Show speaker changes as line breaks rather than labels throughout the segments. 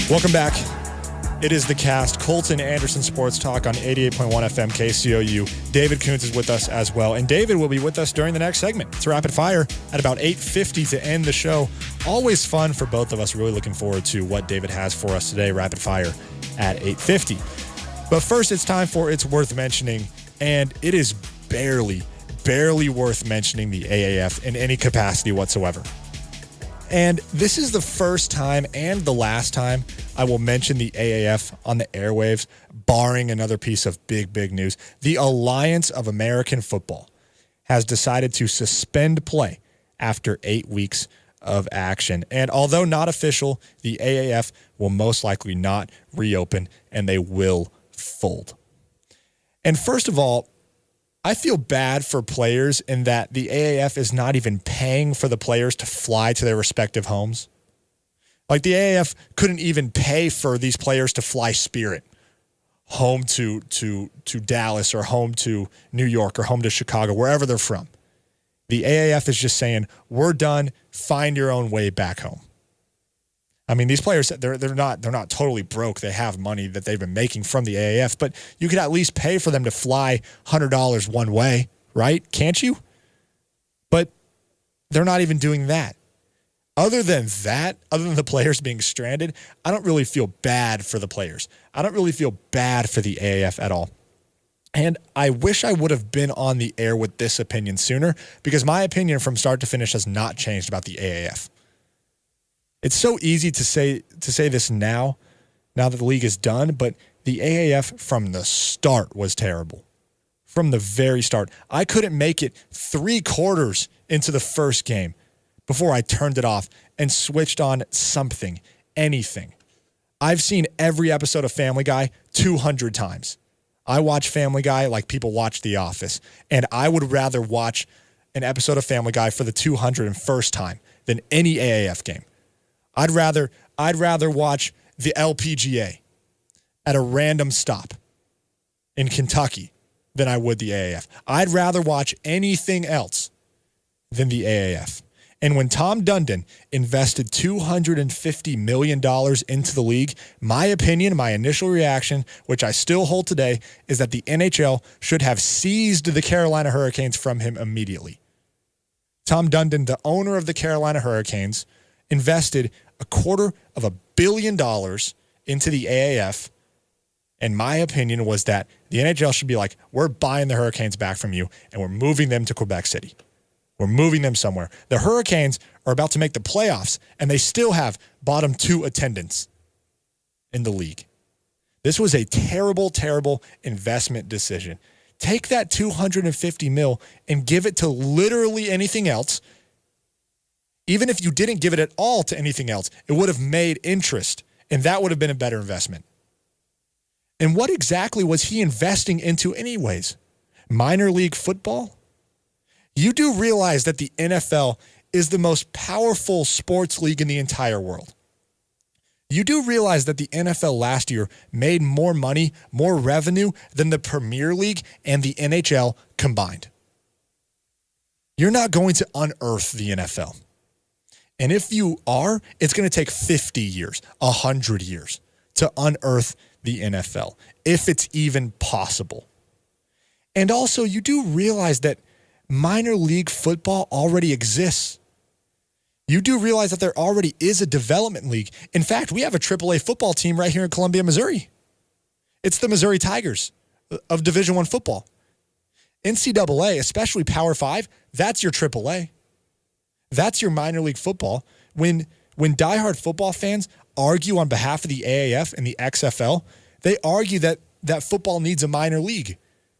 Welcome back. It is the cast, Colton Anderson Sports Talk on 88.1 FM KCOU. David Kunz is with us as well, and David will be with us during the next segment. It's Rapid Fire at about 8:50 to end the show. Always fun for both of us. Really looking forward to what David has for us today, Rapid Fire at 8:50. But first, it's time for It's Worth Mentioning, and it is barely worth mentioning the AAF in any capacity whatsoever. And this is the first time and the last time I will mention the AAF on the airwaves, barring another piece of big news. The Alliance of American Football has decided to suspend play after 8 weeks of action. And although not official, the AAF will most likely not reopen, and they will fold. And first of all, I feel bad for players in that the AAF is not even paying for the players to fly to their respective homes. Like, the AAF couldn't even pay for these players to fly Spirit home to Dallas or home to New York or home to Chicago, wherever they're from. The AAF is just saying, we're done, find your own way back home. I mean, these players, they're not totally broke. They have money that they've been making from the AAF, but you could at least pay for them to fly $100 one way, right? Can't you? But they're not even doing that. Other than the players being stranded, I don't really feel bad for the players. I don't really feel bad for the AAF at all. And I wish I would have been on the air with this opinion sooner, because my opinion from start to finish has not changed about the AAF. It's so easy to say this now that the league is done, but the AAF from the start was terrible. From the very start. I couldn't make it 3 quarters into the first game before I turned it off and switched on something, anything. I've seen every episode of Family Guy 200 times. I watch Family Guy like people watch The Office, and I would rather watch an episode of Family Guy for the 201st time than any AAF game. I'd rather watch the LPGA at a random stop in Kentucky than I would the AAF. I'd rather watch anything else than the AAF. And when Tom Dundon invested $250 million into the league, my opinion, my initial reaction, which I still hold today, is that the NHL should have seized the Carolina Hurricanes from him immediately. Tom Dundon, the owner of the Carolina Hurricanes, invested $250 million into the AAF, and my opinion was that the NHL should be like, we're buying the Hurricanes back from you, and we're moving them to Quebec City. We're moving them somewhere. The Hurricanes are about to make the playoffs, and they still have bottom 2 attendance in the league. This was a terrible investment decision. Take that $250 million and give it to literally anything else. Even if you didn't give it at all to anything else, it would have made interest, and that would have been a better investment. And what exactly was he investing into anyways? Minor league football? You do realize that the NFL is the most powerful sports league in the entire world. You do realize that the NFL last year made more money, more revenue than the Premier League and the NHL combined. You're not going to unearth the NFL. And if you are, it's going to take 50 years, 100 years to unearth the NFL, if it's even possible. And also, you do realize that minor league football already exists. You do realize that there already is a development league. In fact, we have a AAA football team right here in Columbia, Missouri. It's the Missouri Tigers of Division I football. NCAA, especially Power 5, that's your AAA. That's your minor league football. When diehard football fans argue on behalf of the AAF and the XFL, they argue that football needs a minor league,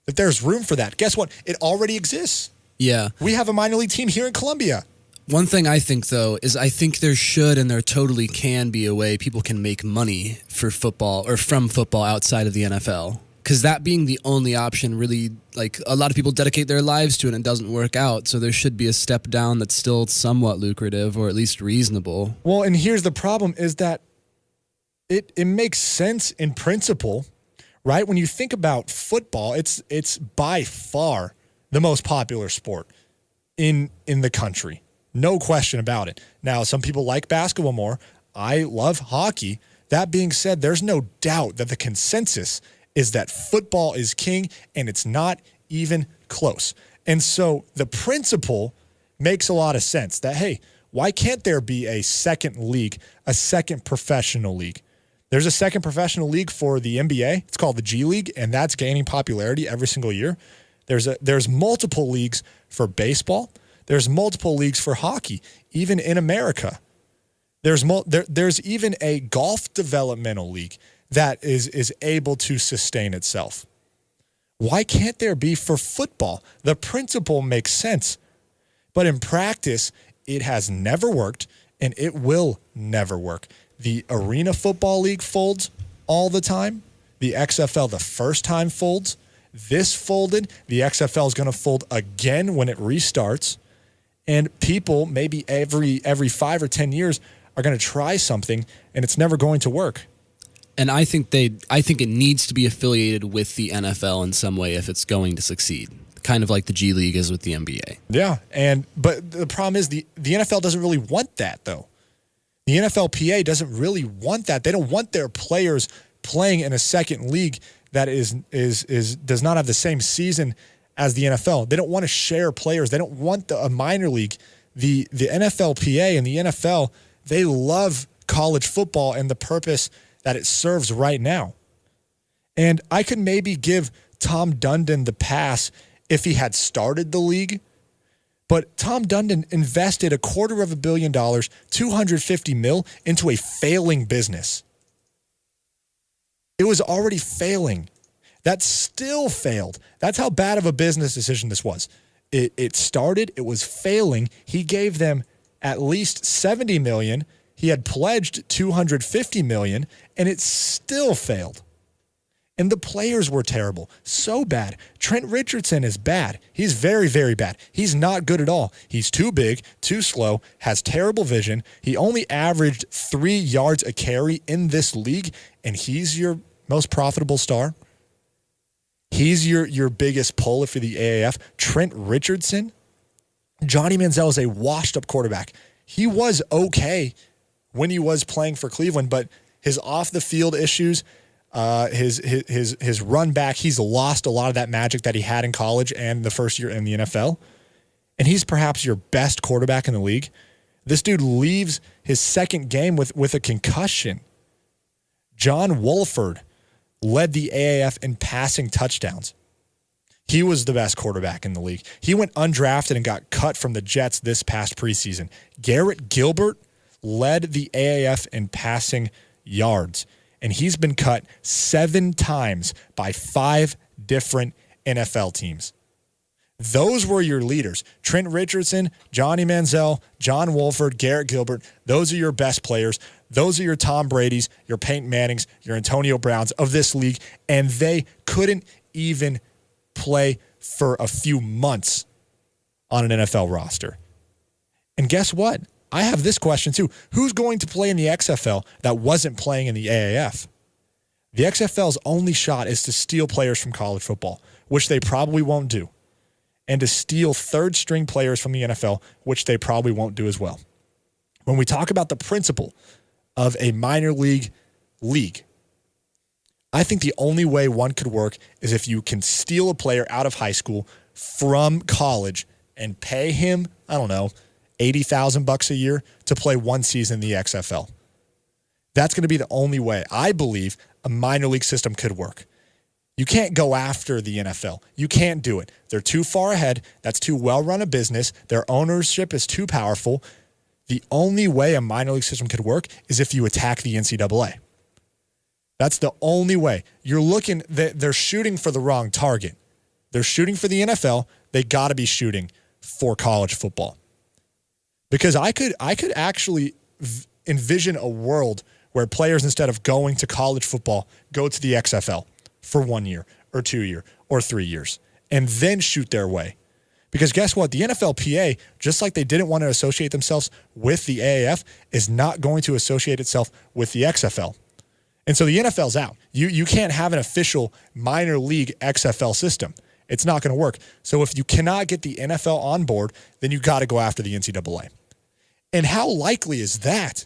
that there's room for that. Guess what? It already exists.
Yeah.
We have a minor league team here in Columbia.
One thing I think, though, is I think there should and there totally can be a way people can make money for football or from football outside of the NFL. Because that being the only option, really, like, a lot of people dedicate their lives to it and it doesn't work out. So there should be a step down that's still somewhat lucrative or at least reasonable.
Well, and here's the problem is that it makes sense in principle, right? When you think about football, it's by far the most popular sport in the country. No question about it. Now, some people like basketball more. I love hockey. That being said, there's no doubt that the consensus is that football is king, and it's not even close. And so the principle makes a lot of sense that, hey, why can't there be a second league, a second professional league? There's a second professional league for the NBA. It's called the G League, and that's gaining popularity every single year. There's multiple leagues for baseball. There's multiple leagues for hockey, even in America. There's even a golf developmental league that is able to sustain itself. Why can't there be for football? The principle makes sense. But in practice, it has never worked, and it will never work. The Arena Football League folds all the time. The XFL the first time folds. This folded. The XFL is going to fold again when it restarts. And people, maybe every 5 or 10 years, are going to try something, and it's never going to work.
And I think it needs to be affiliated with the NFL in some way if it's going to succeed. Kind of like the G League is with the NBA.
Yeah, but the problem is the NFL doesn't really want that, though. The NFLPA doesn't really want that. They don't want their players playing in a second league that does not have the same season as the NFL. They don't want to share players. They don't want a minor league. The NFLPA and the NFL, they love college football and the purpose that it serves right now. And I could maybe give Tom Dundon the pass if he had started the league. But Tom Dundon invested $250 million, $250 million into a failing business. It was already failing. That still failed. That's how bad of a business decision this was. It started, it was failing. He gave them at least $70 million. He had pledged $250 million, and it still failed. And the players were terrible. So bad. Trent Richardson is bad. He's very, very bad. He's not good at all. He's too big, too slow, has terrible vision. He only averaged 3 yards a carry in this league, and he's your most profitable star. He's your biggest pull for the AAF. Trent Richardson. Johnny Manziel is a washed-up quarterback. He was okay when he was playing for Cleveland, but his off-the-field issues, his run back, he's lost a lot of that magic that he had in college and the first year in the NFL. And he's perhaps your best quarterback in the league. This dude leaves his second game with a concussion. John Wolford led the AAF in passing touchdowns. He was the best quarterback in the league. He went undrafted and got cut from the Jets this past preseason. Garrett Gilbert led the AAF in passing yards, and he's been cut 7 times by 5 different NFL teams. Those were your leaders. Trent Richardson, Johnny Manziel, John Wolford, Garrett Gilbert. Those are your best players. Those are your Tom Brady's, your Peyton Mannings, your Antonio Browns of this league, and they couldn't even play for a few months on an NFL roster. And guess what? I have this question too. Who's going to play in the XFL that wasn't playing in the AAF? The XFL's only shot is to steal players from college football, which they probably won't do, and to steal third-string players from the NFL, which they probably won't do as well. When we talk about the principle of a minor league, I think the only way one could work is if you can steal a player out of high school from college and pay him, I don't know, $80,000 a year to play one season in the XFL. That's going to be the only way I believe a minor league system could work. You can't go after the NFL. You can't do it. They're too far ahead. That's too well-run a business. Their ownership is too powerful. The only way a minor league system could work is if you attack the NCAA. That's the only way. They're shooting for the wrong target. They're shooting for the NFL. They got to be shooting for college football. Because I could actually envision a world where players, instead of going to college football, go to the XFL for 1 year or 2 years or 3 years and then shoot their way. Because guess what? The NFLPA, just like they didn't want to associate themselves with the AAF, is not going to associate itself with the XFL. And so the NFL's out. You can't have an official minor league XFL system. It's not going to work. So if you cannot get the NFL on board, then you got to go after the NCAA. And how likely is that?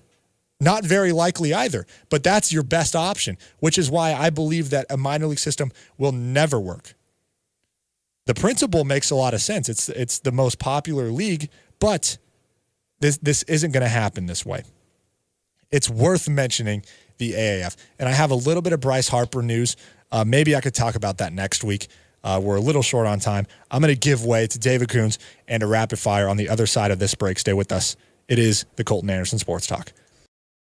Not very likely either, but that's your best option, which is why I believe that a minor league system will never work. The principle makes a lot of sense. It's the most popular league, but this isn't going to happen this way. It's worth mentioning the AAF. And I have a little bit of Bryce Harper news. Maybe I could talk about that next week. We're a little short on time. I'm going to give way to David Kunz and a rapid fire on the other side of this break. Stay with us. It is the Colton Anderson Sports Talk.